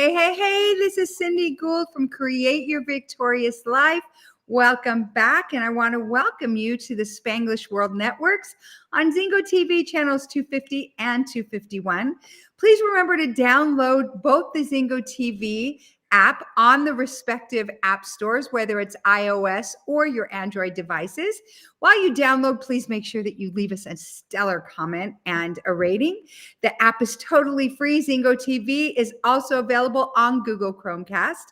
Hey, this is Cindy Gould from Create Your Victorious Life. Welcome back, and I want to welcome you to the Spanglish World Networks on Zingo TV channels 250 and 251. Please remember to download both the Zingo TV app on the respective app stores, whether it's iOS or your Android devices. While you download, please make sure that you leave us a stellar comment and a rating. The app is totally free. Zingo TV is also available on Google Chromecast,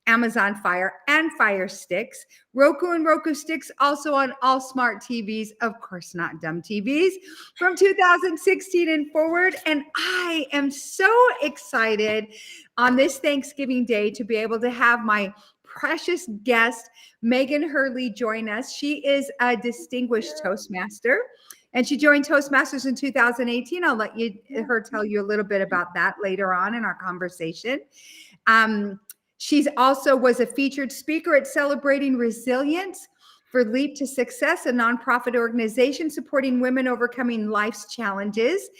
Amazon Fire and Fire Sticks, Roku and Roku Sticks, also on all smart TVs, of course, not dumb TVs, from 2016 and forward. And I am so excited on this Thanksgiving Day to be able to have my precious guest, Megun Hurley, join us. She is a distinguished Toastmaster, and she joined Toastmasters in 2018. I'll let her tell you a little bit about that later on in our conversation. She's also was a featured speaker at Celebrating Resilience for Leap to Success, a nonprofit organization supporting women overcoming life's challenges,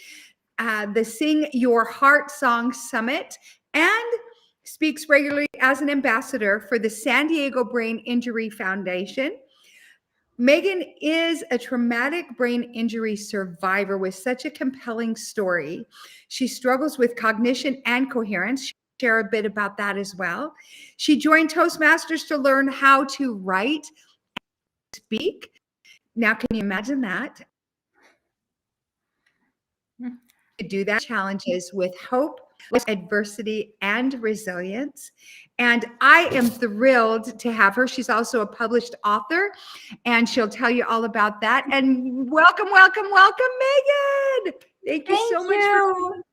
the Sing Your Heart Song Summit, and speaks regularly as an ambassador for the San Diego Brain Injury Foundation. Megun is a traumatic brain injury survivor with such a compelling story. She struggles with cognition and coherence. She'll share a bit about that as well. She joined Toastmasters to learn how to write and speak. Now, can you imagine that? To do that challenges with hope, adversity, and resilience. And I am thrilled to have her. She's also a published author, and she'll tell you all about that. And welcome, Megun. Thank you so much for being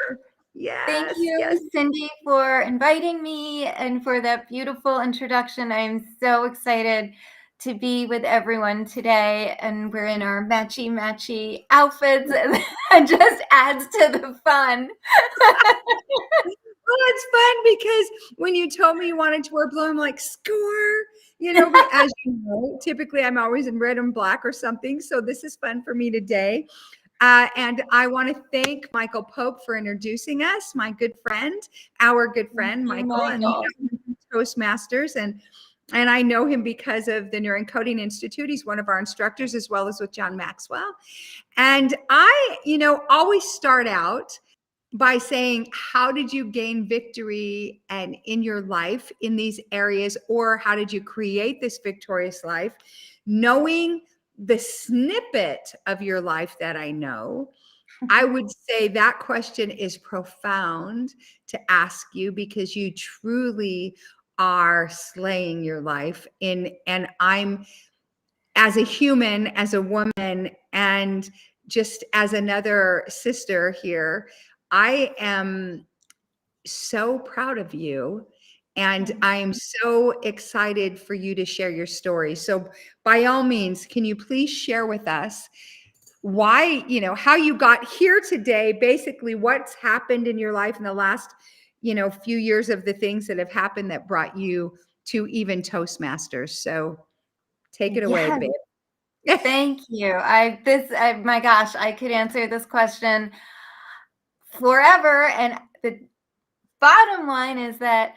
here. Yes, thank you, Cindy, for inviting me and for that beautiful introduction. I'm so excited to be with everyone today, and we're in our matchy outfits, and it just adds to the fun. Well, it's fun because when you told me you wanted to wear blue, I'm like, score, but as you know, typically I'm always in red and black or something. So this is fun for me today. And I want to thank Michael Pope for introducing us, my good friend, our good friend, Michael. And Toastmasters. And I know him because of the Neuroencoding Institute. He's one of our instructors, as well as with John Maxwell. And I, always start out by saying, how did you gain victory and in your life in these areas, or how did you create this victorious life? Knowing the snippet of your life that I know, I would say that question is profound to ask you, because you truly are slaying your life and I'm, as a human, as a woman, and just as another sister here, I am so proud of you. And I'm so excited for you to share your story. So by all means, can you please share with us why, how you got here today, basically what's happened in your life in the last, few years of the things that have happened that brought you to even Toastmasters. So take it away, babe. Thank you. My gosh, I could answer this question forever. And the bottom line is that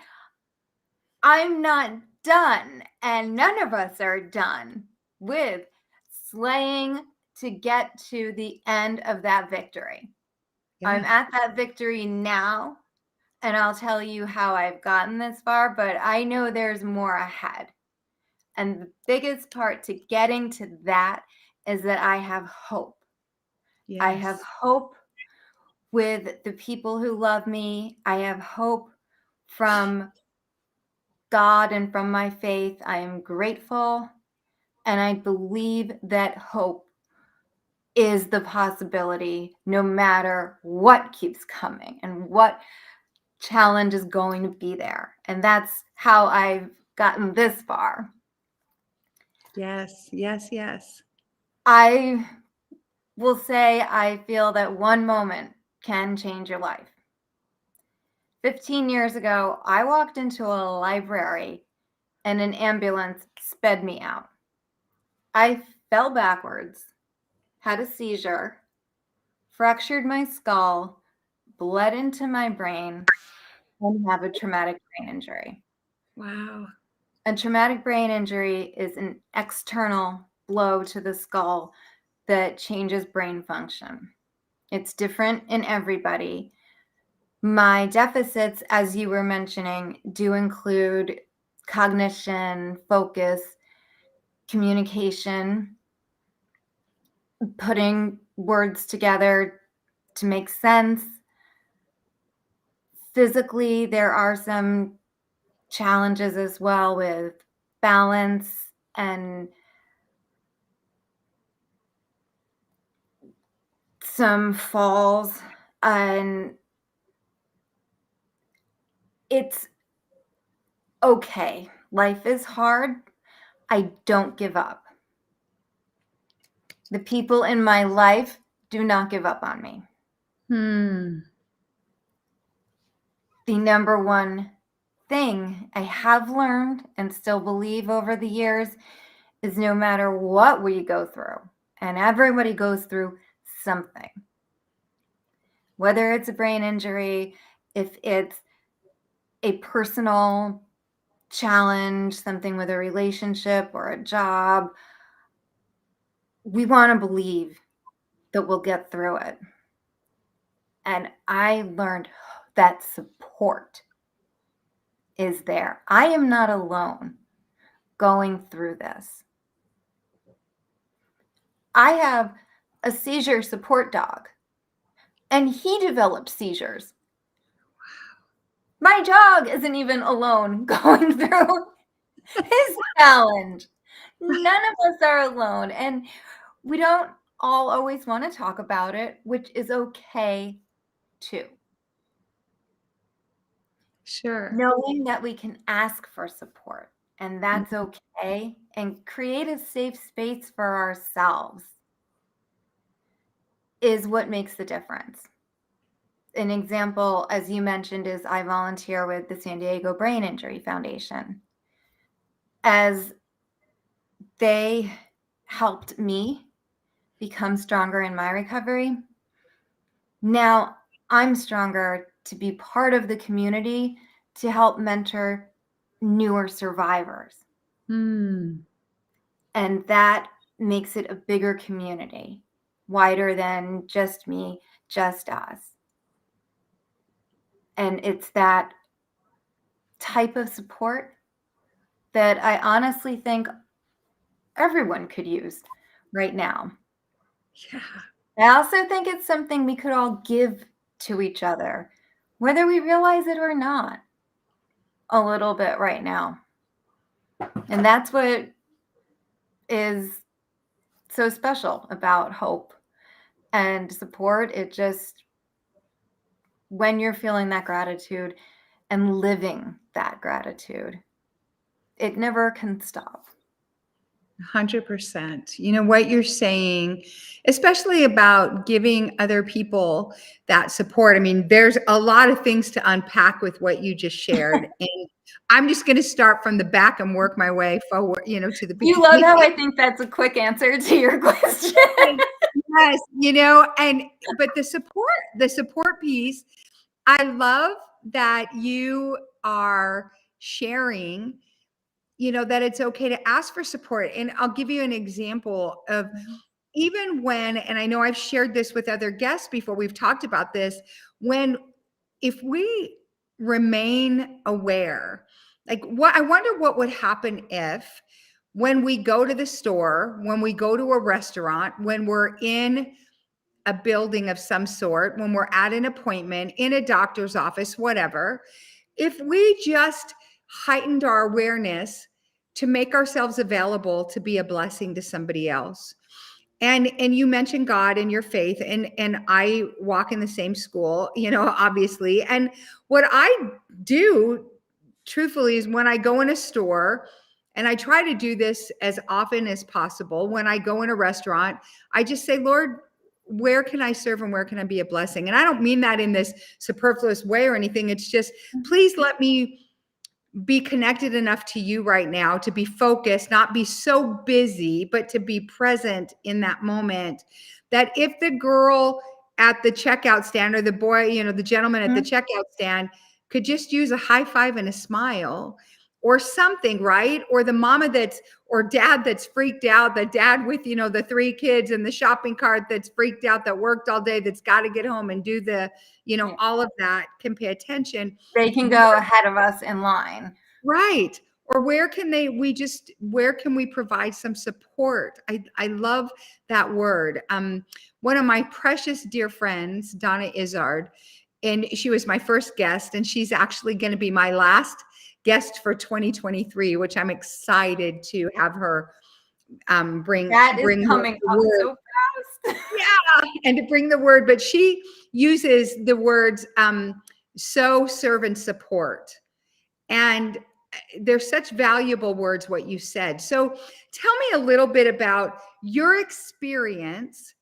I'm not done, and none of us are done with slaying to get to the end of that victory. Yeah. I'm at that victory now, and I'll tell you how I've gotten this far, but I know there's more ahead. And the biggest part to getting to that is that I have hope. Yes. I have hope with the people who love me. I have hope from God and from my faith. I am grateful, and I believe that hope is the possibility no matter what keeps coming and what challenge is going to be there. And that's how I've gotten this far. Yes. I will say I feel that one moment can change your life. 15 years ago, I walked into a library and an ambulance sped me out. I fell backwards, had a seizure, fractured my skull, bled into my brain, and have a traumatic brain injury. Wow. A traumatic brain injury is an external blow to the skull that changes brain function. It's different in everybody. My deficits, as you were mentioning, do include cognition, focus, communication, putting words together to make sense. Physically, there are some challenges as well with balance and some falls, and it's okay. Life is hard. I don't give up. The people in my life do not give up on me. The number one thing I have learned and still believe over the years is no matter what we go through, and everybody goes through something, whether it's a brain injury, if it's a personal challenge, something with a relationship or a job, we want to believe that we'll get through it. And I learned that support is there. I am not alone going through this. I have a seizure support dog, and he developed seizures. My dog isn't even alone going through his challenge. None of us are alone. And we don't all always want to talk about it, which is okay too. Sure. Knowing that we can ask for support, and that's okay, and create a safe space for ourselves is what makes the difference. An example, as you mentioned, is I volunteer with the San Diego Brain Injury Foundation. As they helped me become stronger in my recovery, now I'm stronger to be part of the community to help mentor newer survivors. And that makes it a bigger community, wider than just me, just us. And it's that type of support that I honestly think everyone could use right now. Yeah. I also think it's something we could all give to each other, whether we realize it or not, a little bit right now. And that's what is so special about hope and support. It just, when you're feeling that gratitude and living that gratitude, it never can stop. 100%. You know what you're saying, especially about giving other people that support. I mean, there's a lot of things to unpack with what you just shared. And I'm just going to start from the back and work my way forward, to the You beginning. love how I think that's a quick answer to your question. Yes, but the support piece, I love that you are sharing, that it's okay to ask for support. And I'll give you an example of even when, and I know I've shared this with other guests before, we've talked about this, if we remain aware, I wonder what would happen if when we go to the store, when we go to a restaurant, when we're in a building of some sort, when we're at an appointment, in a doctor's office, whatever, if we just heightened our awareness to make ourselves available to be a blessing to somebody else. And you mentioned God and your faith, and I walk in the same school, obviously. And what I do truthfully is when I go in a store, and I try to do this as often as possible, when I go in a restaurant, I just say, Lord, where can I serve and where can I be a blessing? And I don't mean that in this superfluous way or anything. It's just, please let me be connected enough to you right now to be focused, not be so busy, but to be present in that moment. That if the girl at the checkout stand or the boy, the gentleman at the checkout stand could just use a high five and a smile or something, right? Or the mama or dad that's freaked out, the dad with, the 3 kids and the shopping cart that's freaked out, that worked all day, that's got to get home and do Yeah. all of that, can pay attention. They can go ahead of us in line. Right. Or where can we provide some support? I love that word. One of my precious dear friends, Donna Izzard, and she was my first guest, and she's actually going to be my last guest for 2023, which I'm excited to have her bring That is the coming up word. so fast. Yeah, and to bring the word, but she uses the words "so," "serve," and "support," and they're such valuable words, what you said. So tell me a little bit about your experience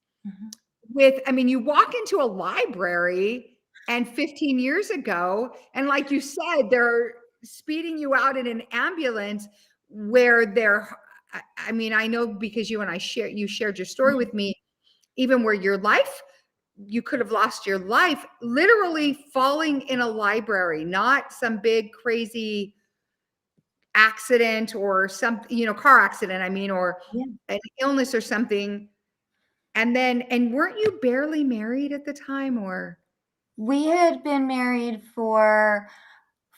with, you walk into a library and 15 years ago, and like you said, they're speeding you out in an ambulance where I know because you shared your story with me, even where you could have lost your life literally falling in a library, not some big crazy accident or some, car accident, or an illness or something. And weren't you barely married at the time, or? We had been married for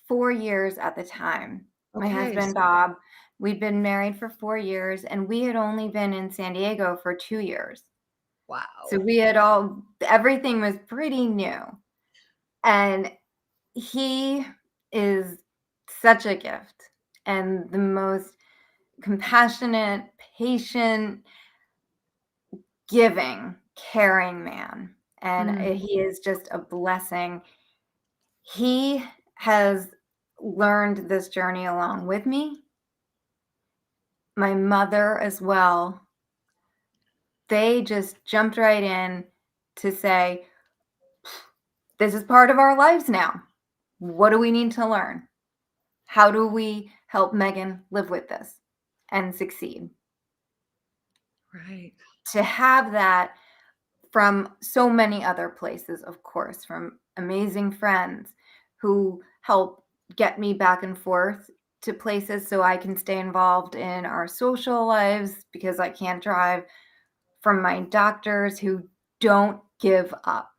4 years at the time. My Okay. husband, Bob, we'd been married for 4 years, and we had only been in San Diego for 2 years. Wow. So everything was pretty new. And he is such a gift and the most compassionate, patient, giving, caring man. And he is just a blessing. He has learned this journey along with me. My mother as well. They just jumped right in to say, this is part of our lives now. What do we need to learn? How do we help Megan live with this and succeed? Right. To have that from so many other places, of course, from amazing friends who help get me back and forth to places so I can stay involved in our social lives because I can't drive, from my doctors who don't give up.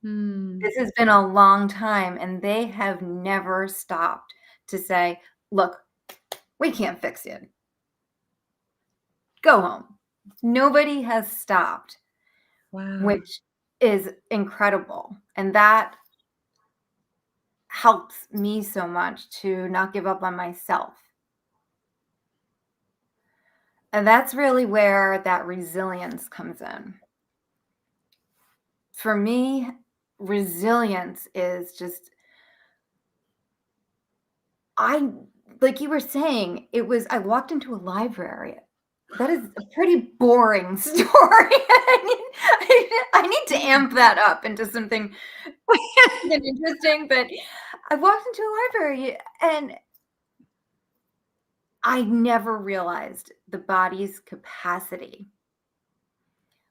This has been a long time, and they have never stopped to say, look, we can't fix it. Go home. Nobody has stopped. Wow. Which is incredible. And that helps me so much to not give up on myself. And that's really where that resilience comes in. For me, resilience is just, like you were saying, I walked into a library. That is a pretty boring story. I need to amp that up into something interesting. But I walked into a library and I never realized the body's capacity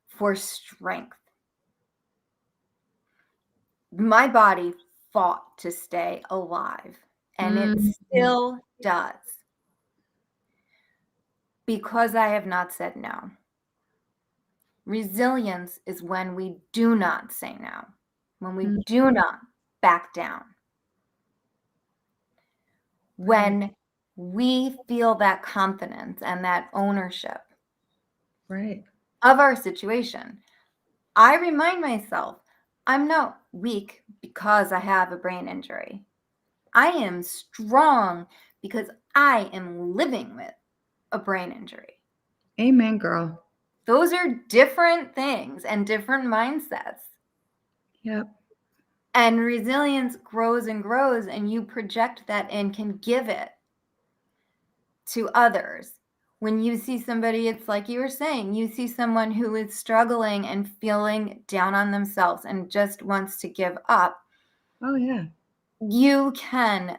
for strength. My body fought to stay alive, and it still does. Because I have not said no. Resilience is when we do not say no, when we do not back down. When we feel that confidence and that ownership of our situation. I remind myself, I'm not weak because I have a brain injury. I am strong because I am living with a brain injury. Amen, girl. Those are different things and different mindsets. Yep. And resilience grows and grows, and you project that and can give it to others. When you see somebody, it's like you were saying, you see someone who is struggling and feeling down on themselves and just wants to give up. Oh, yeah. You can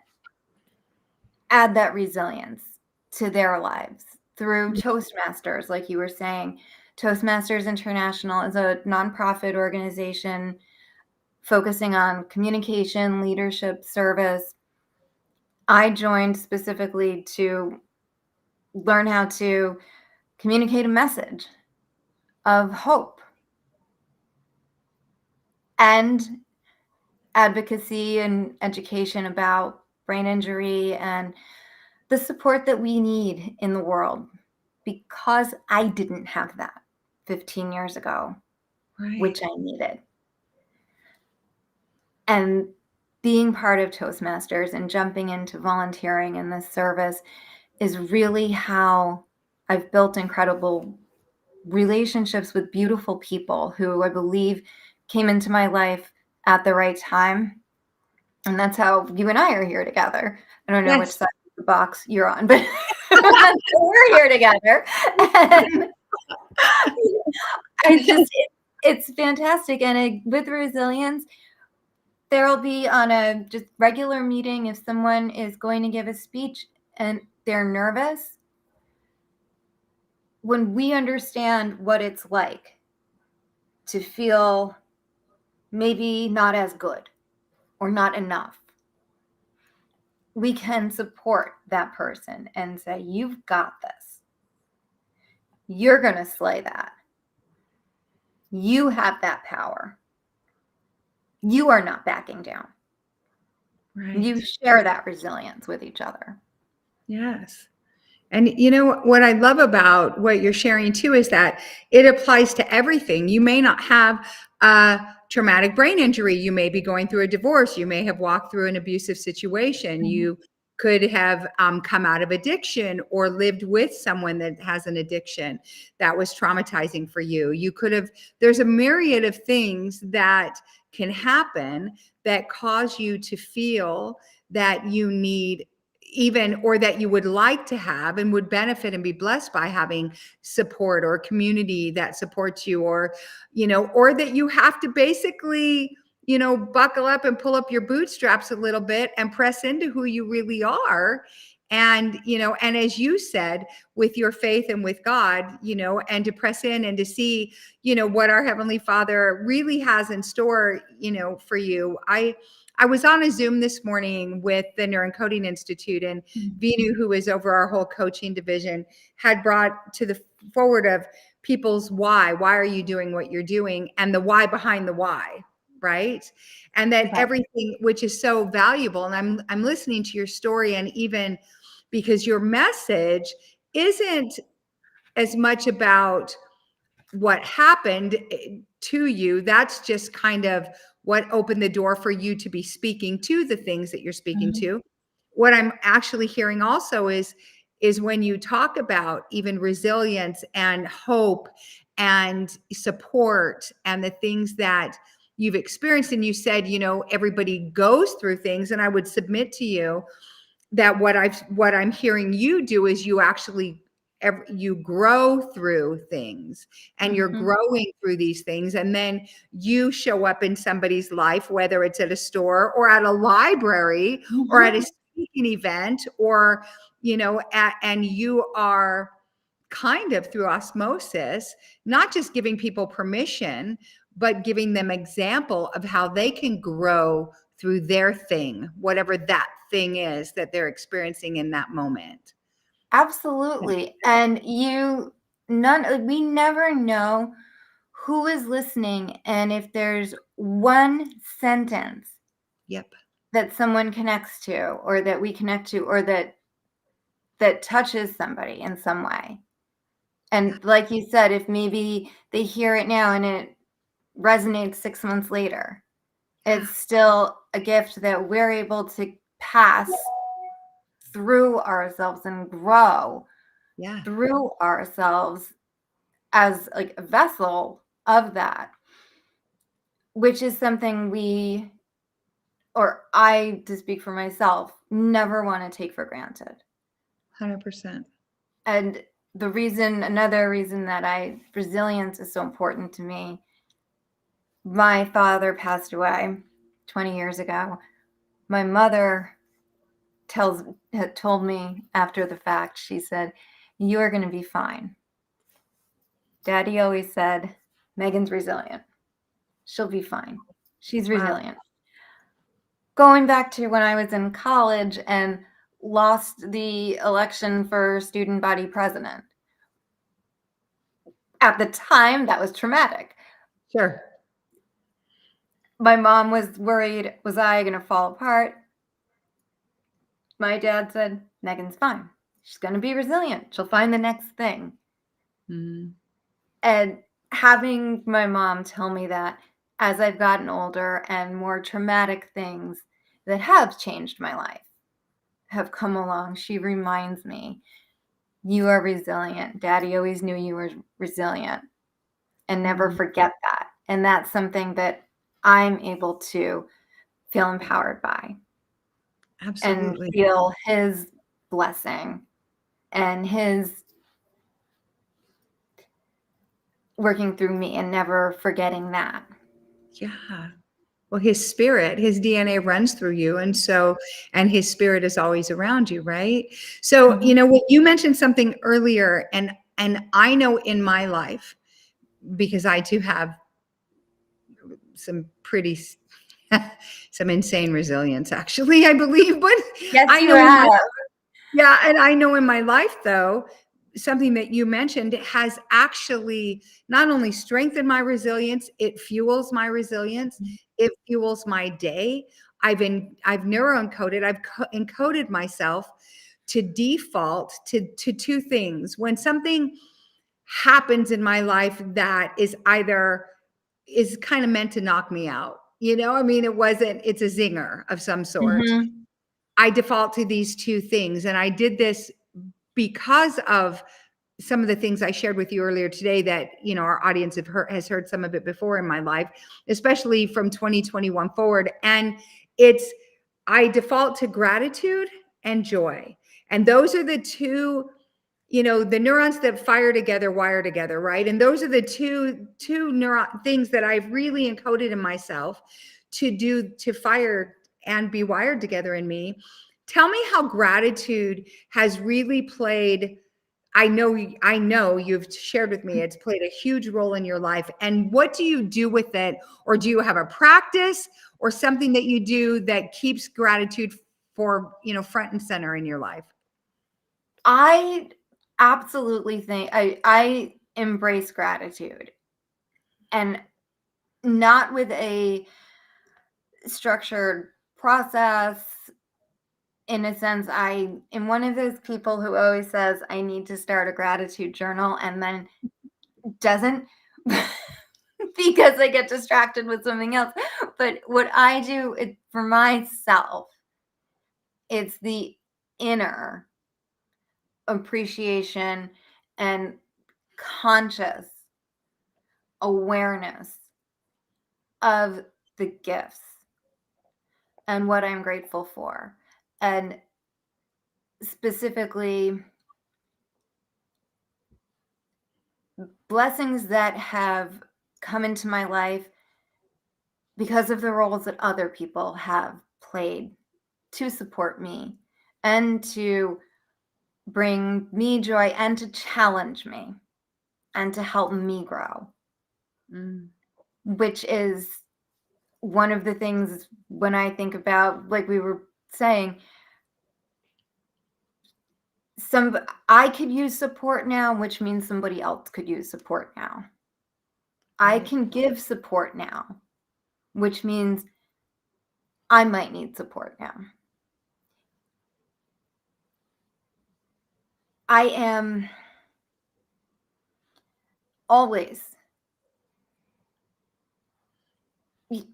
add that resilience to their lives through Toastmasters, like you were saying. Toastmasters International is a nonprofit organization focusing on communication, leadership, service. I joined specifically to learn how to communicate a message of hope and advocacy and education about brain injury and the support that we need in the world, because I didn't have that 15 years ago, Right. which I needed. And being part of Toastmasters and jumping into volunteering in this service is really how I've built incredible relationships with beautiful people who I believe came into my life at the right time. And that's how you and I are here together. I don't know which Yes. side of the box you're on, but we're here together. And it's fantastic. And with resilience, there'll be on a just regular meeting, if someone is going to give a speech and they're nervous, when we understand what it's like to feel maybe not as good or not enough, we can support that person and say, you've got this. You're going to slay that. You have that power. You are not backing down. Right. You share that resilience with each other. Yes. And you know what I love about what you're sharing too is that it applies to everything. You may not have a traumatic brain injury. You may be going through a divorce. You may have walked through an abusive situation. Mhm. You could have come out of addiction or lived with someone that has an addiction that was traumatizing for you. You could have, there's a myriad of things that can happen that cause you to feel that you need even, or that you would like to have and would benefit and be blessed by having support or community that supports you, or, you know, or that you have to basically, you know, buckle up and pull up your bootstraps a little bit and press into who you really are. And, you know, and as you said, with your faith and with God, you know, and to press in and to see, you know, what our Heavenly Father really has in store, you know, for you. I was on a Zoom this morning with the Neuroencoding Institute, and Vinu, who is over our whole coaching division, had brought to the forward of people's why. Why are you doing what you're doing? And the why behind the why, right? And that Okay. everything, which is so valuable. And I'm listening to your story, and even because your message isn't as much about what happened to you. That's just kind of what opened the door for you to be speaking to the things that you're speaking Mhm. to. What I'm actually hearing also is when you talk about even resilience and hope and support and the things that you've experienced. And you said, you know, everybody goes through things, and I would submit to you that what I'm hearing you do is you actually you grow through things, and you're Mhm. growing through these things, and then you show up in somebody's life, whether it's at a store or at a library or at a Mhm. speaking event, or, you know, and you are kind of through osmosis, not just giving people permission, but giving them example of how they can grow through their thing, whatever that thing is that they're experiencing in that moment. Absolutely. And we never know who is listening. And if there's one sentence Yep. that someone connects to, or that we connect to, or that touches somebody in some way. And like you said, if maybe they hear it now and it resonates 6 months later, it's still a gift that we're able to pass through ourselves and grow Yeah. through ourselves as like a vessel of that, which is something or I, to speak for myself, never want to take for granted. 100%. And another reason that resilience is so important to me, my father passed away 20 years ago. My mother had told me after the fact, she said, "You are going to be fine." Daddy always said, "Megan's resilient. She'll be fine. She's Wow. resilient. Going back to when I was in college and lost the election for student body president. At the time, that was traumatic. Sure. My mom was worried, was I going to fall apart? My dad said, Megan's fine. She's going to be resilient. She'll find the next thing. Mm. And having my mom tell me that as I've gotten older and more traumatic things that have changed my life have come along, she reminds me, you are resilient. Daddy always knew you were resilient, and never forget that. And that's something that I'm able to feel empowered by and Absolutely. feel his blessing and his working through me and never forgetting that. Yeah. Well, his spirit, his DNA runs through you. And his spirit is always around you, right? So, what you mentioned something earlier, and I know in my life, because I too have some pretty some insane resilience, actually, I believe. But Yes, I you know in my have. Yeah, and I know in my life, though, something that you mentioned has actually not only strengthened my resilience, it fuels my resilience, it fuels my day. I've neuro encoded, encoded myself to default to two things. When something happens in my life that is kind of meant to knock me out, I mean, it's a zinger of some sort. Mm-hmm. I default to these two things. And I did this because of some of the things I shared with you earlier today that, our audience has heard some of it before in my life, especially from 2021 forward. And I default to gratitude and joy. And those are the two, the neurons that fire together, wire together, right? And those are the two neuron things that I've really encoded in myself to fire and be wired together in me. Tell me how gratitude has really played. I know you've shared with me it's played a huge role in your life. And what do you do with it? Or do you have a practice or something that you do that keeps gratitude for, front and center in your life? I absolutely think I embrace gratitude, and not with a structured process. In a sense, I am one of those people who always says I need to start a gratitude journal and then doesn't because I get distracted with something else. But what I do for myself, it's the inner appreciation and conscious awareness of the gifts and what I'm grateful for. And specifically, blessings that have come into my life because of the roles that other people have played to support me and to bring me joy and to challenge me and to help me grow, which is one of the things when I think about, like we were saying, I could use support now, which means somebody else could use support now. I Right. can give support now, which means I might need support now. I am always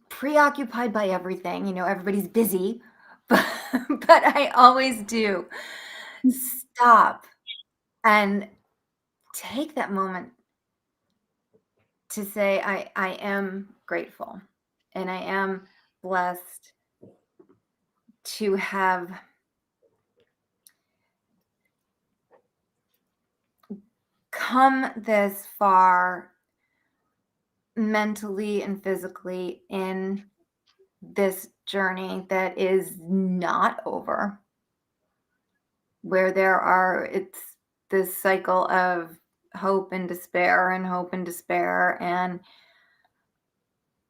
preoccupied by everything. Everybody's busy, but I always do stop and take that moment to say I am grateful and I am blessed to have come this far mentally and physically in this journey that is not over, where it's this cycle of hope and despair and hope and despair. And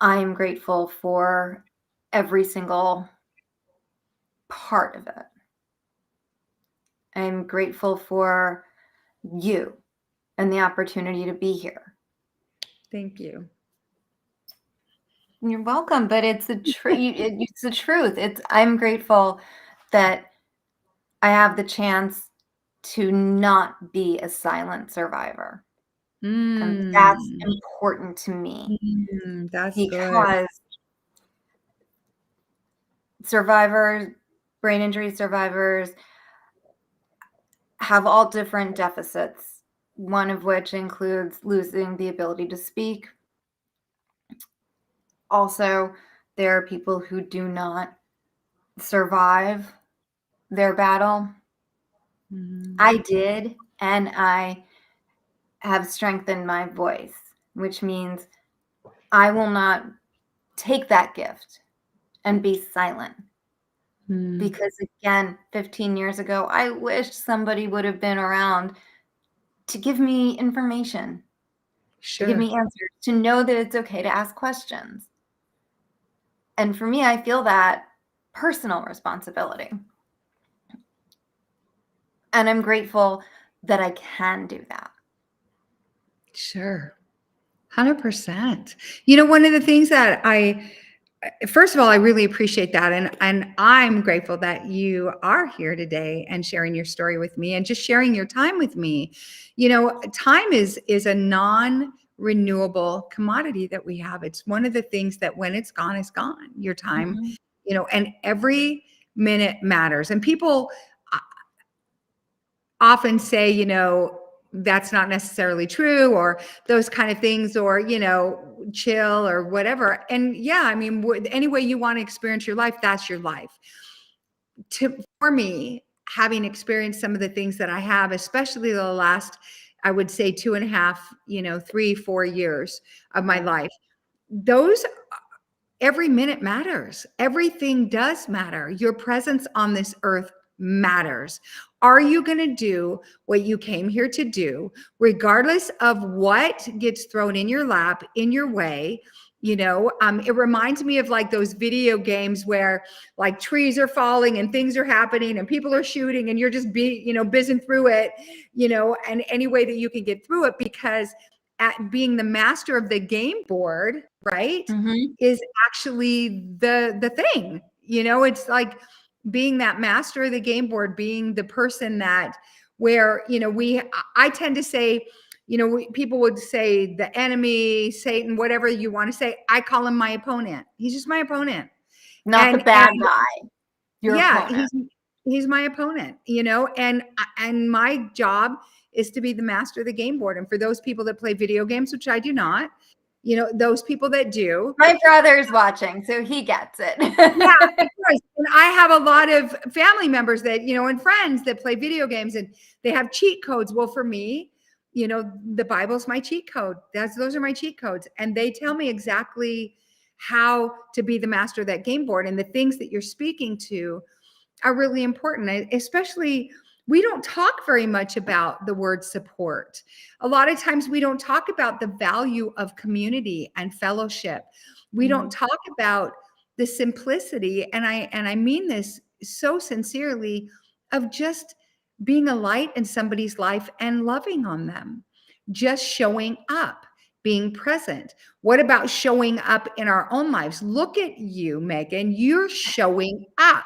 I am grateful for every single part of it. I'm grateful for you and the opportunity to be here. Thank you. You're welcome, but it's the it's the truth. I'm grateful that I have the chance to not be a silent survivor. And that's important to me That's good. because survivors, brain injury survivors, have all different deficits, one of which includes losing the ability to speak. Also, there are people who do not survive their battle. I did, and I have strengthened my voice, which means I will not take that gift and be silent. Because again, 15 years ago, I wish somebody would have been around to give me information, to give me answers, to know that it's okay to ask questions. And for me, I feel that personal responsibility. And I'm grateful that I can do that. Sure. 100%. You know, one of the things that first of all, I really appreciate that. And I'm grateful that you are here today and sharing your story with me and just sharing your time with me. You know, time is a non-renewable commodity that we have. It's one of the things that when it's gone, it's gone. Your time, you know, and every minute matters. And people often say, you know, that's not necessarily true, or those kind of things, or, you know, chill or whatever. And yeah, I mean, any way you want to experience your life, that's your life. For me, having experienced some of the things that I have, especially the last, I would say 2.5, you know, 3, 4 years of my life, those, every minute matters. Everything does matter. Your presence on this earth matters. Are you going to do what you came here to do, regardless of what gets thrown in your lap, in your way? You know, it reminds me of like those video games where like trees are falling and things are happening and people are shooting and you're just bizzing through it, you know, and any way that you can get through it, because at being the master of the game board, right, is actually the thing. You know, it's like being that master of the game board, being the person that, where, you know, I tend to say, you know, people would say the enemy, Satan, whatever you want to say. I call him my opponent. He's just my opponent. Not the bad guy. Your opponent. He's my opponent, you know, and my job is to be the master of the game board. And for those people that play video games, which I do not, you know, those people that do. My brother's watching, so he gets it. Yeah, of course. And I have a lot of family members that, you know, and friends that play video games and they have cheat codes. Well, for me, you know, the Bible's my cheat code. Those are my cheat codes. And they tell me exactly how to be the master of that game board. And the things that you're speaking to are really important, especially, we don't talk very much about the word support. A lot of times we don't talk about the value of community and fellowship. We don't talk about the simplicity, and I mean this so sincerely, of just being a light in somebody's life and loving on them, just showing up, being present. What about showing up in our own lives? Look at you, Megan, you're showing up.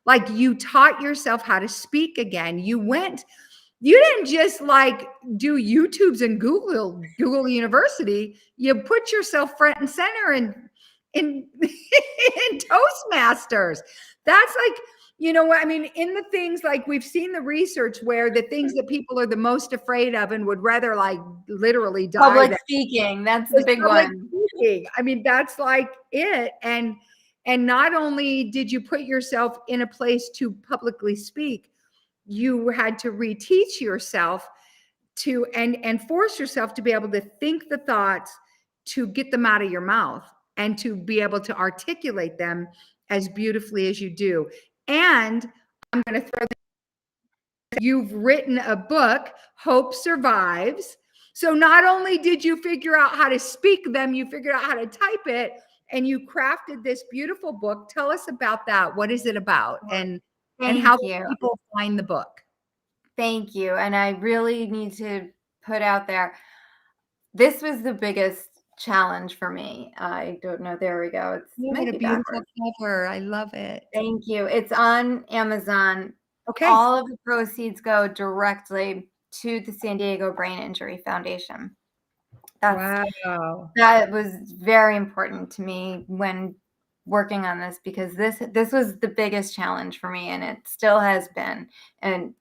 Like, you taught yourself how to speak again. You didn't just like do YouTubes and Google University. You put yourself front and center in Toastmasters. That's like, you know what I mean? In the things, like, we've seen the research where the things that people are the most afraid of and would rather like literally die. Public speaking, that's the big one. Speaking. I mean, that's like it. And not only did you put yourself in a place to publicly speak, you had to reteach yourself to and force yourself to be able to think the thoughts, to get them out of your mouth, and to be able to articulate them as beautifully as you do. And I'm going to throw this, you've written a book, Hope Survives, So not only did you figure out how to speak them, you figured out how to type it, and you crafted this beautiful book. Tell us about that. What is it about? And how Thank can you. people find the book? Thank you. And I really need to put out there, this was the biggest challenge for me. I don't know. There we go. It's Oh, what might a be beautiful backwards. cover. I love it. Thank you. It's on Amazon. Okay. All of the proceeds go directly to the San Diego Brain Injury Foundation. Wow. That was very important to me when working on this, because this was the biggest challenge for me, and it still has been. And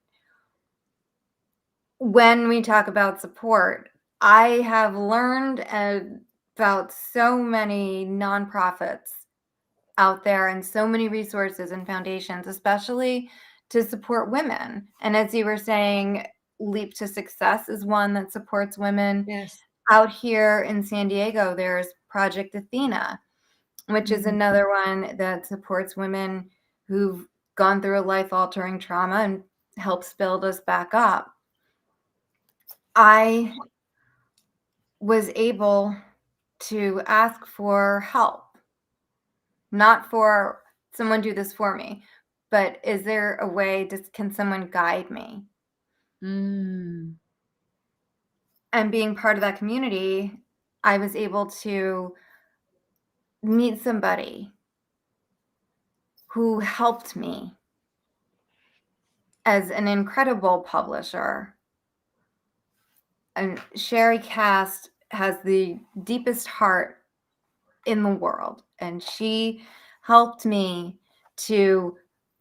when we talk about support, I have learned about so many nonprofits out there and so many resources and foundations, especially to support women. And as you were saying, Leap to Success is one that supports women. Yes. Out here in San Diego, there's Project Athena, which is Mhm. another one that supports women who've gone through a life-altering trauma and helps build us back up. I was able to ask for help, not for someone do this for me, but is there a way, can someone guide me? Mm. And being part of that community, I was able to meet somebody who helped me as an incredible publisher. And Sherry Cast has the deepest heart in the world, and she helped me to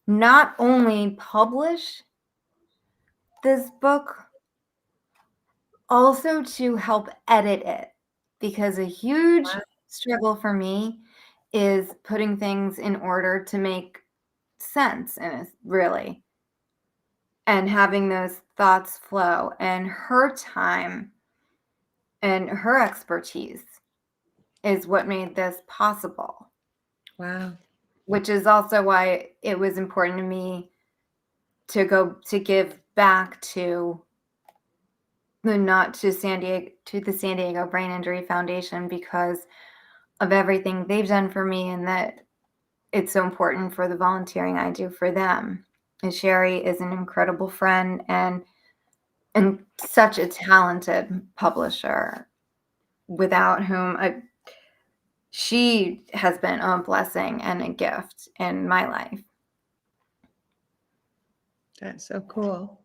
not only publish this book, also to help edit it, because a huge Wow. struggle for me is putting things in order to make sense, and it's really, and having those thoughts flow. And her time and her expertise is what made this possible, Wow. which is also why it was important to me to go to give back to not to San Diego, to the San Diego Brain Injury Foundation, because of everything they've done for me, and that it's so important for the volunteering I do for them. And Sherry is an incredible friend and such a talented publisher, without whom she has been a blessing and a gift in my life. That's so cool.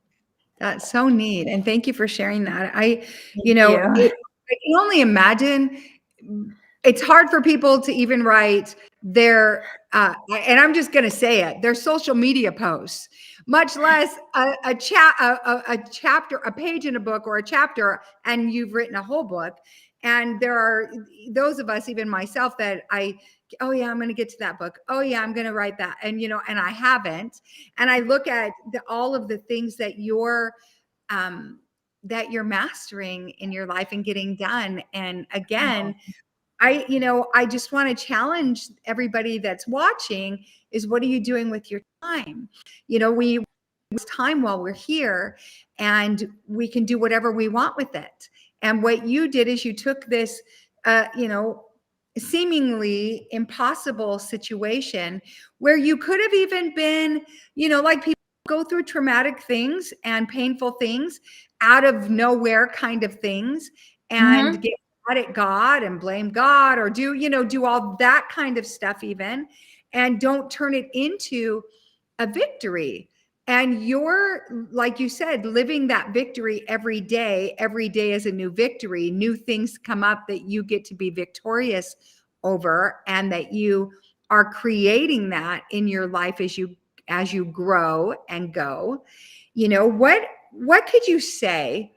That's so neat. And thank you for sharing that. Thank you. I can only imagine it's hard for people to even write their, and I'm just going to say it, their social media posts, much less a chapter, a page in a book or a chapter, and you've written a whole book. And there are those of us, even myself, that oh yeah, I'm going to get to that book. Oh yeah, I'm going to write that. And, and I haven't. And I look at all of the things that you're mastering in your life and getting done. And again, I just want to challenge everybody that's watching is, what are you doing with your time? We use time while we're here, and we can do whatever we want with it. And what you did is you took this, seemingly impossible situation where you could have even been, like people go through traumatic things and painful things out of nowhere kind of things, and get mad at God and blame God, or do all that kind of stuff even, and don't turn it into a victory. And you're, like you said, living that victory every day. Every day is a new victory. New things come up that you get to be victorious over, and that you are creating that in your life as you grow and go. What could you say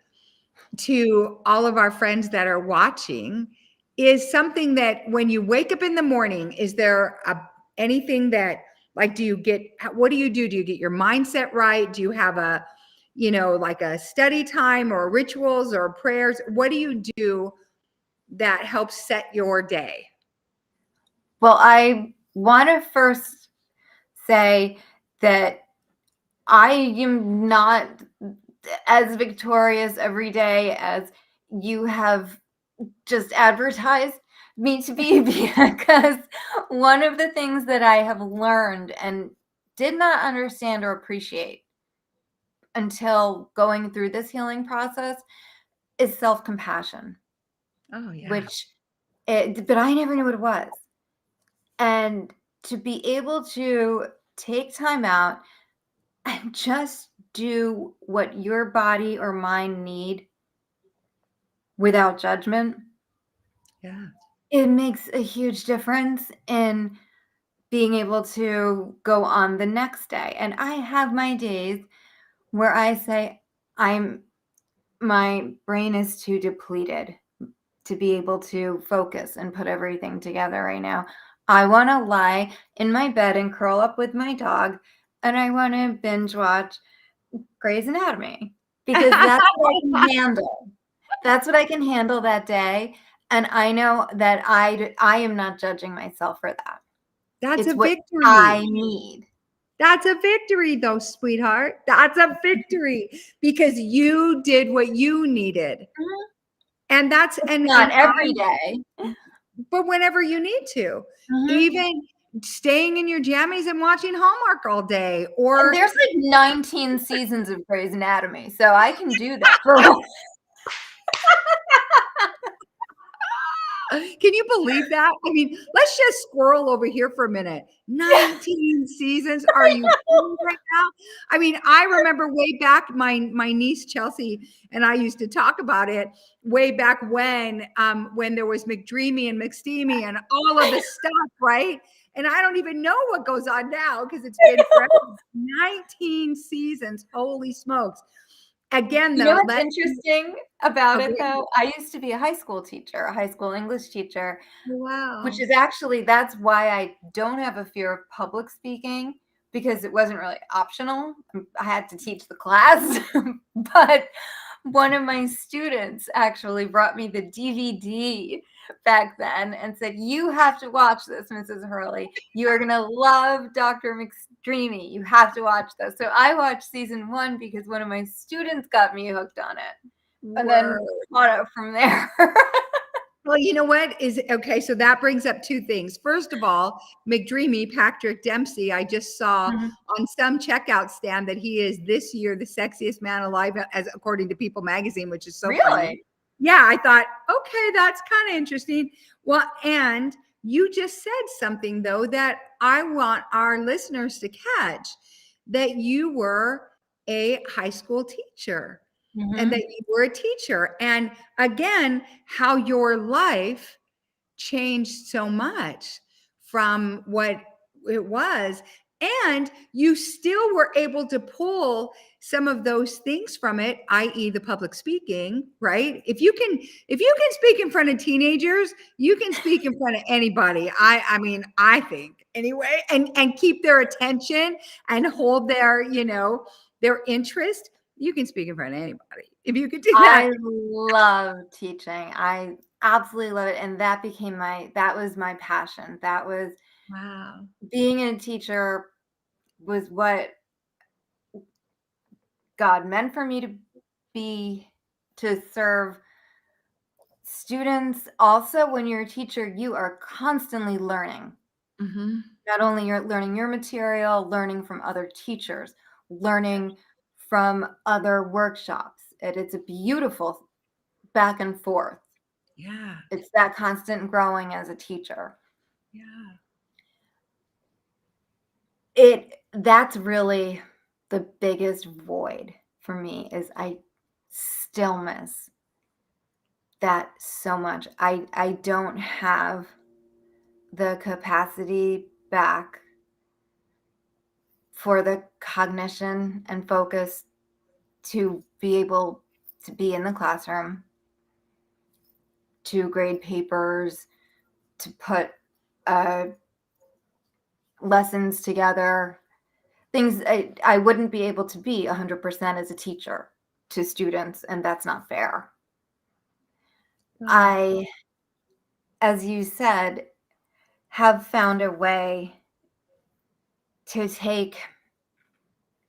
to all of our friends that are watching is something that when you wake up in the morning, is there anything that, like, what do you do? Do you get your mindset right? Do you have like a study time or rituals or prayers? What do you do that helps set your day? Well, I want to first say that I am not as victorious every day as you have just advertised me to be, because one of the things that I have learned and did not understand or appreciate until going through this healing process is self-compassion, Oh, yeah. but I never knew what it was. And to be able to take time out and just do what your body or mind need without judgment, Yeah. it makes a huge difference in being able to go on the next day. And I have my days where I say, my brain is too depleted to be able to focus and put everything together right now. I want to lie in my bed and curl up with my dog, and I want to binge watch Grey's Anatomy, because that's what I can handle. That's what I can handle that day. And I know that I am not judging myself for that. That's It's a what victory. I need. That's a victory, though, sweetheart. That's a victory because you did what you needed. Mhm. And that's, It's and not every day. but whenever you need to, Mhm. even staying in your jammies and watching Hallmark all day, And or there's like 19 seasons of Grey's Anatomy, so I can do that for one. can you believe that? I mean, let's just squirrel over here for a minute. 19 seasons. Are you kidding right now? I mean, I remember way back, my niece Chelsea and I used to talk about it way back when there was McDreamy and McSteamy and all of the stuff, right? And I don't even know what goes on now because it's been forever. 19 seasons. Holy smokes. Again, You know though, what's interesting about it, okay. though? I used to be a high school teacher, a high school English teacher, which Wow. is actually, that's why I don't have a fear of public speaking, because it wasn't really optional. I had to teach the class. But one of my students actually brought me the DVD back then and said, "You have to watch this, Mrs. Hurley. You are going to love Dr. McDreamy. You have to watch this." So I watched season 1 because one of my students got me hooked on it, and then caught up from there. Well, you know what is okay. So that brings up two things. First of all, McDreamy, Patrick Dempsey, I just saw Mhm. on some checkout stand that he is this year the sexiest man alive, as according to People magazine, which is so funny. Really? Yeah, I thought, okay, that's kind of interesting. Well, and you just said something though that I want our listeners to catch, that you were a high school teacher and that Mhm. you were a teacher. And again, how your life changed so much from what it was. And you still were able to pull some of those things from it, i.e. the public speaking, right? If you can speak in front of teenagers, you can speak in front of anybody. I mean, I think anyway, and keep their attention and hold their interest. You can speak in front of anybody if you could do that. I love teaching. I absolutely love it, and that was my passion. That was Wow. being a teacher was what God meant for me to be, to serve students. Also, when you're a teacher, you are constantly learning. Mm-hmm. Not only you're learning your material, learning from other teachers, learning from other workshops. It's a beautiful back and forth. Yeah. It's that constant growing as a teacher. Yeah. That's really the biggest void for me, is I still miss that so much. I don't have the capacity back for the cognition and focus to be able to be in the classroom, to grade papers, to put lessons together, things I wouldn't be able to be 100% as a teacher to students, and that's not fair. Wow. I, as you said, have found a way to take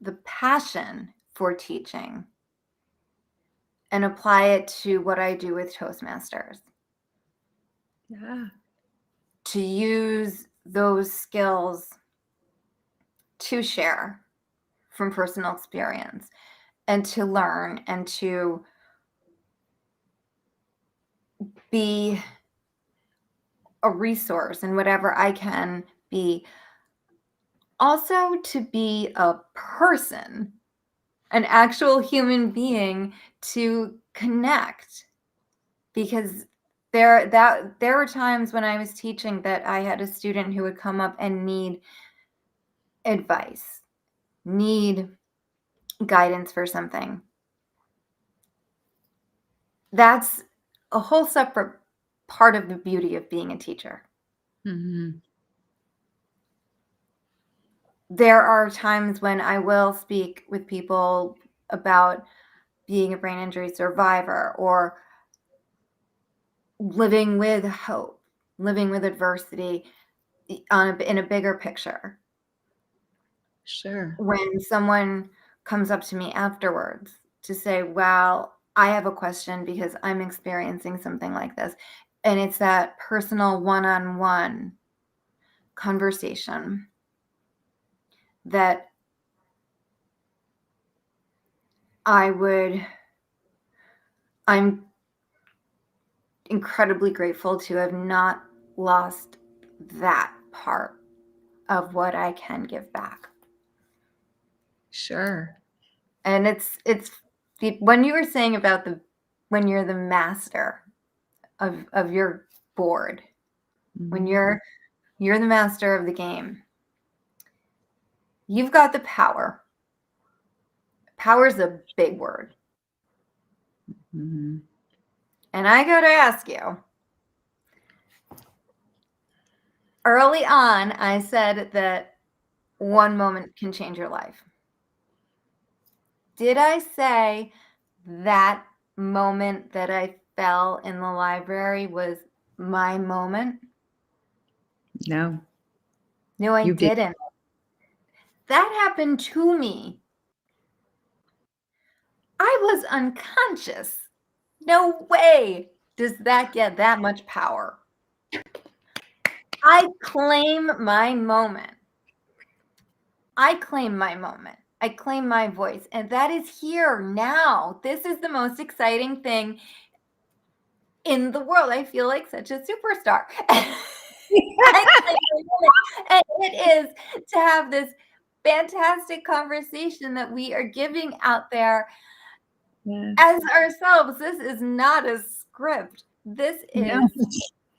the passion for teaching and apply it to what I do with Toastmasters. Yeah. To use those skills to share from personal experience and to learn and to be a resource in whatever I can be. Also to be a person, an actual human being, to connect. Because there were times when I was teaching that I had a student who would come up and need advice, need guidance for something. That's a whole separate part of the beauty of being a teacher. Mm-hmm. There are times when I will speak with people about being a brain injury survivor or living with hope, living with adversity in a bigger picture. Sure. When someone comes up to me afterwards to say, well, I have a question because I'm experiencing something like this. And it's that personal one-on-one conversation that I'm incredibly grateful to have not lost that part of what I can give back. Sure. And it's when you were saying about when you're the master of your board, when you're the master of the game, you've got the power. Power is a big word. Mm-hmm. And I got to ask you, early on, I said that one moment can change your life. Did I say that moment that I fell in the library was my moment? No. No, I You did. didn't. That happened to me. I was unconscious. No way does that get that much power. I claim my moment. I claim my moment. I claim my voice. And that is here now. This is the most exciting thing in the world. I feel like such a superstar. I claim my moment. And it is to have this fantastic conversation that we are giving out there as ourselves. This is not a script. This is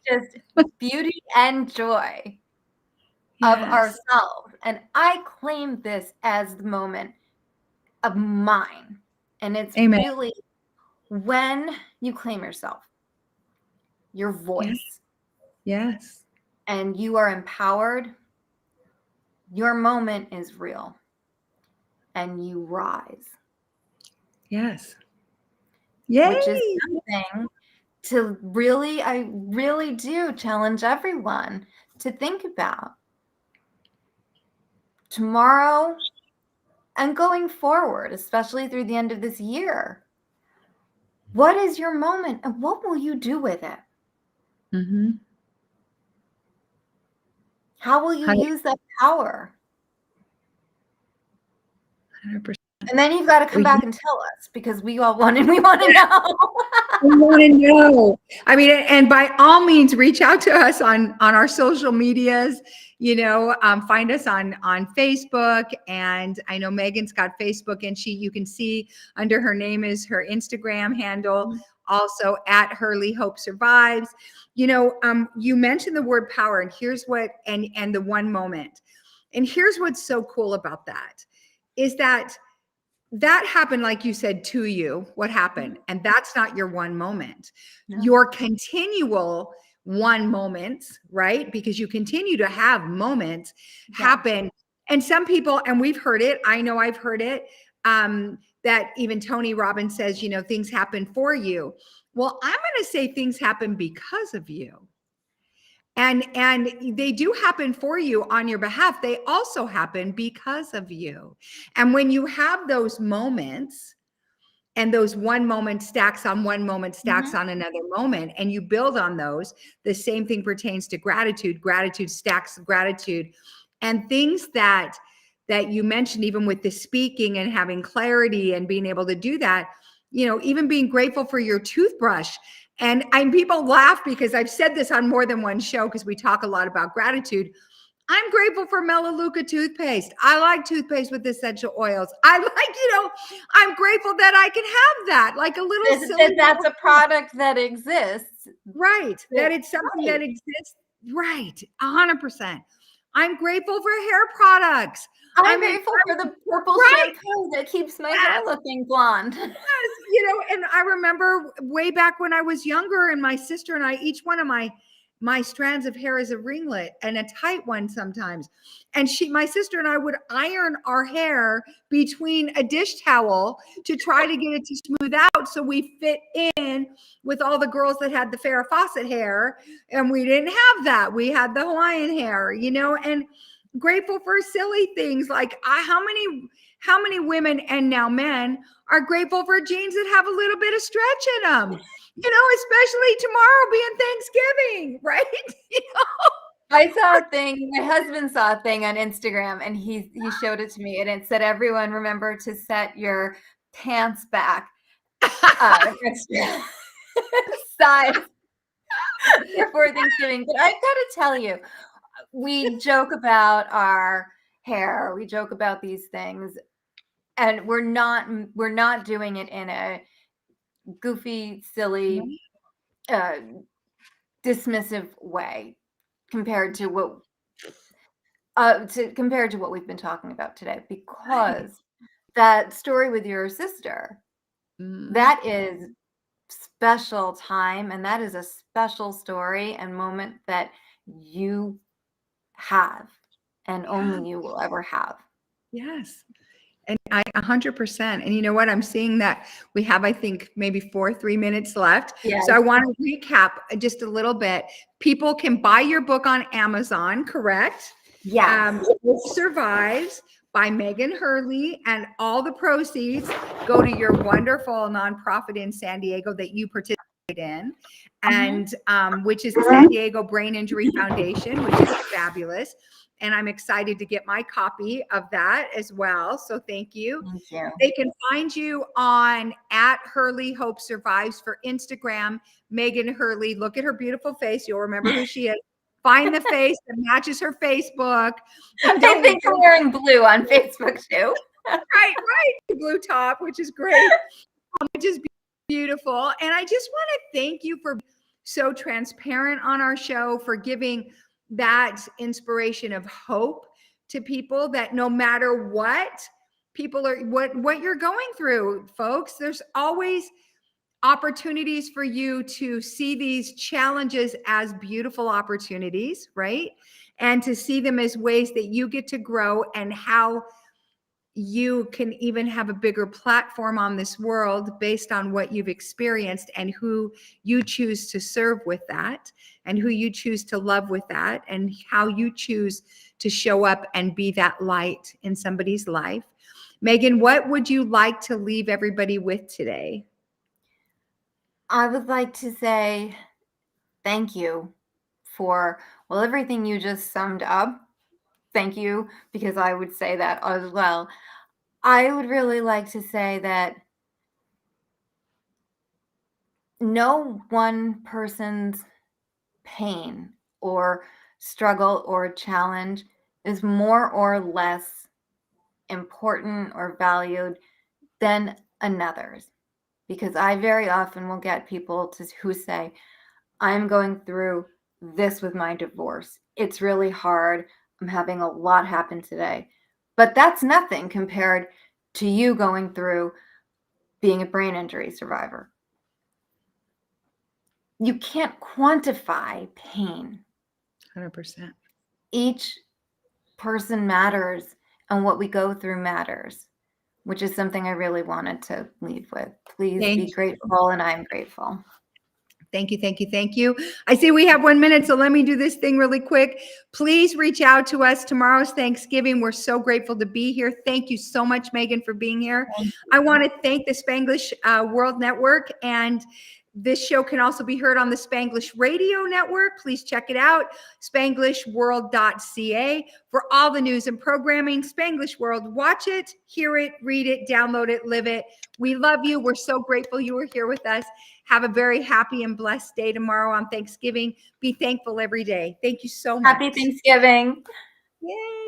just beauty and joy of ourselves. And I claim this as the moment of mine. And it's Amen. really when you claim yourself, your voice, Yes. and you are empowered, your moment is real and you rise. Yes. Yay. Which is something to really, I really do challenge everyone to think about. Tomorrow and going forward, especially through the end of this year, what is your moment and what will you do with it? Mm-hmm. How will you use that power? 100%. And then you've got to come back and tell us because we want to know. We want to know. I mean, and by all means, reach out to us on our social medias. You know, find us on Facebook, and I know Megan's got Facebook, and you can see under her name is her Instagram handle, also at Hurley Hope Survives. You know, you mentioned the word power, and here's what, and the one moment, and here's what's so cool about that is that happened, like you said, to you. What happened? And that's not your one moment. No. Your continual one moments, right? Because you continue to have moments happen. And some people, and we've heard it, I know I've heard it, that even Tony Robbins says, you know, things happen for you. Well, I'm going to say things happen because of you. And they do happen for you on your behalf. They also happen because of you. And when you have those moments And those one moment stacks on one moment, stacks on another moment, and you build on those. The same thing pertains to gratitude. Gratitude stacks gratitude. And things that you mentioned, even with the speaking and having clarity and being able to do that, even being grateful for your toothbrush. And people laugh because I've said this on more than one show because we talk a lot about gratitude. I'm grateful for Melaleuca toothpaste. I like toothpaste with essential oils. I'm grateful that I can have that, like a little silly. That's a product that exists. Right. That it's something that exists. Right. 100%. I'm grateful for hair products. I'm grateful for the purple shampoo that keeps my hair looking blonde. Yes, and I remember way back when I was younger, and my sister and I, each one of my strands of hair is a ringlet and a tight one sometimes. And my sister and I would iron our hair between a dish towel to try to get it to smooth out so we fit in with all the girls that had the Farrah Fawcett hair. And we didn't have that. We had the Hawaiian hair, and grateful for silly things like how many women and now men are grateful for jeans that have a little bit of stretch in them. Especially tomorrow being Thanksgiving, right? I saw a thing, my husband saw a thing on Instagram, and he showed it to me, and it said, everyone remember to set your pants back extra size before Thanksgiving. But I've got to tell you, we joke about our hair, we joke about these things, and we're not doing it in a goofy, silly, dismissive way compared to what we've been talking about today, because that story with your sister, that is special time, and that is a special story and moment that you have and only you will ever have. Yes. And I 100%. And you know what? I'm seeing that we have, I think, maybe 3 minutes left. Yes. So I want to recap just a little bit. People can buy your book on Amazon, correct? Yeah. It Survives by Megun Hurley, and all the proceeds go to your wonderful nonprofit in San Diego that you participate in, and which is the San Diego Brain Injury Foundation, which is fabulous. And I'm excited to get my copy of that as well. So thank you. Thank you. They can find you on @Hurley Hope Survives for Instagram. Megun Hurley. Look at her beautiful face. You'll remember who she is. Find the face that matches her Facebook. I think I'm wearing blue on Facebook too. Right. Blue top, which is great. Which is beautiful. And I just want to thank you for being so transparent on our show, for giving that inspiration of hope to people, that no matter what people are, what you're going through, folks, there's always opportunities for you to see these challenges as beautiful opportunities, right? And to see them as ways that you get to grow, and how you can even have a bigger platform on this world based on what you've experienced, and who you choose to serve with that, and who you choose to love with that, and how you choose to show up and be that light in somebody's life. Megun, what would you like to leave everybody with today? I would like to say thank you for, well, everything you just summed up. Thank you, because I would say that as well. I would really like to say that no one person's pain or struggle or challenge is more or less important or valued than another's. Because I very often will get people who say, I'm going through this with my divorce. It's really hard. I'm having a lot happen today. But that's nothing compared to you going through being a brain injury survivor. You can't quantify pain. 100%. Each person matters, and what we go through matters, which is something I really wanted to leave with. Please be grateful, and I'm grateful. Thank you, thank you, thank you. I see we have 1 minute, so let me do this thing really quick. Please reach out to us. Tomorrow's Thanksgiving. We're so grateful to be here. Thank you so much, Megan, for being here. I want to thank the Spanglish World Network, and this show can also be heard on the Spanglish Radio Network. Please check it out, spanglishworld.ca, for all the news and programming. Spanglish World, watch it, hear it, read it, download it, live it. We love you. We're so grateful you were here with us. Have a very happy and blessed day tomorrow on Thanksgiving. Be thankful every day. Thank you so much. Happy Thanksgiving. Yay.